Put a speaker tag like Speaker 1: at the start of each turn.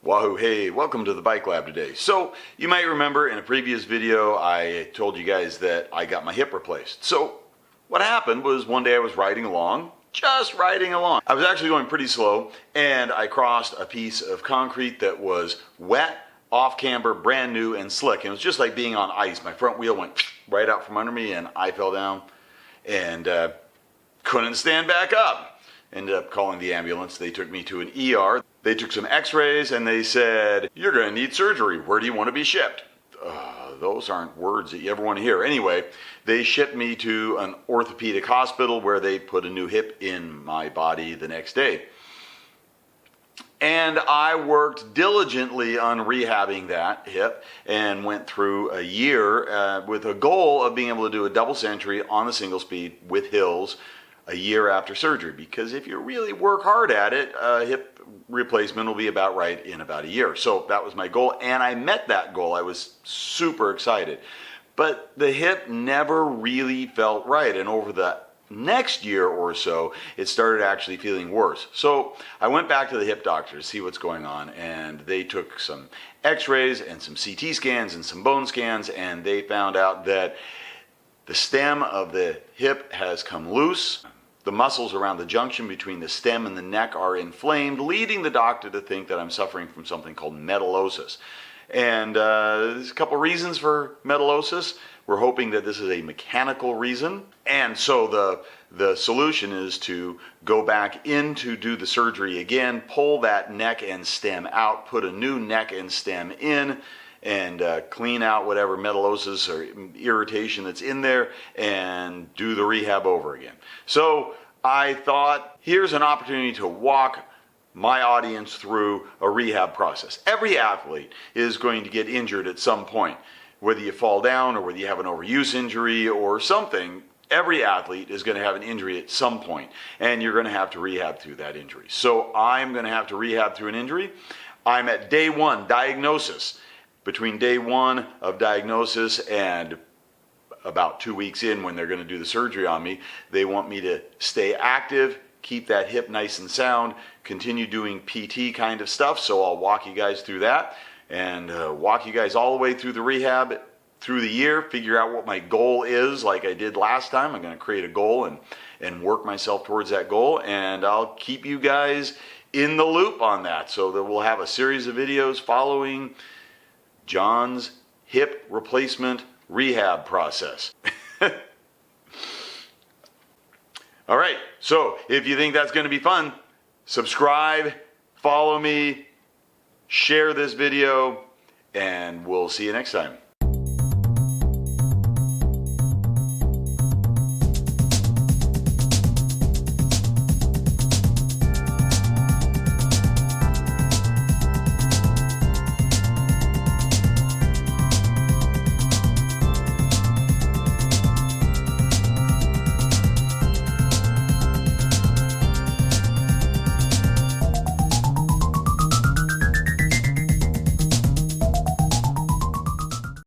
Speaker 1: Wahoo, hey, welcome to the Bike Lab today. So, you might remember in a previous video I told you guys that I got my hip replaced. So, what happened was one day I was riding along, just riding along. I was actually going pretty slow and I crossed a piece of concrete that was wet, off camber, brand new and slick. And it was just like being on ice. My front wheel went right out from under me and I fell down and couldn't stand back up. Ended up calling the ambulance. They took me to an ER. They took some x-rays and they said, "You're going to need surgery. Where do you want to be shipped?" Those aren't words that you ever want to hear. Anyway, they shipped me to an orthopedic hospital where they put a new hip in my body the next day. And I worked diligently on rehabbing that hip and went through a year with a goal of being able to do a double century on the single speed with hills a year after surgery, because if you really work hard at it, hip replacement will be about right in about a year. So that was my goal, and I met that goal. I was super excited. But the hip never really felt right, and over the next year or so, it started actually feeling worse. So I went back to the hip doctor to see what's going on, and they took some x-rays and some CT scans and some bone scans, and they found out that the stem of the hip has come loose. The muscles around the junction between the stem and the neck are inflamed, leading the doctor to think that I'm suffering from something called metallosis. And there's a couple reasons for metallosis. We're hoping that this is a mechanical reason. And so the solution is to go back in to do the surgery again, pull that neck and stem out, put a new neck and stem in, and clean out whatever metallosis or irritation that's in there and do the rehab over again. So I thought, here's an opportunity to walk my audience through a rehab process. Every athlete is going to get injured at some point. Whether you fall down or whether you have an overuse injury or something, every athlete is going to have an injury at some point, and you're going to have to rehab through that injury. So I'm going to have to rehab through an injury. I'm at day one, diagnosis. Between day one of diagnosis and about 2 weeks in when they're going to do the surgery on me, they want me to stay active, keep that hip nice and sound, continue doing PT kind of stuff. So I'll walk you guys through that and walk you guys all the way through the rehab, through the year, figure out what my goal is like I did last time. I'm going to create a goal and work myself towards that goal, and I'll keep you guys in the loop on that so that we'll have a series of videos following John's hip replacement rehab process. All right, so if you think that's going to be fun, subscribe, follow me, share this video, and we'll see you next time.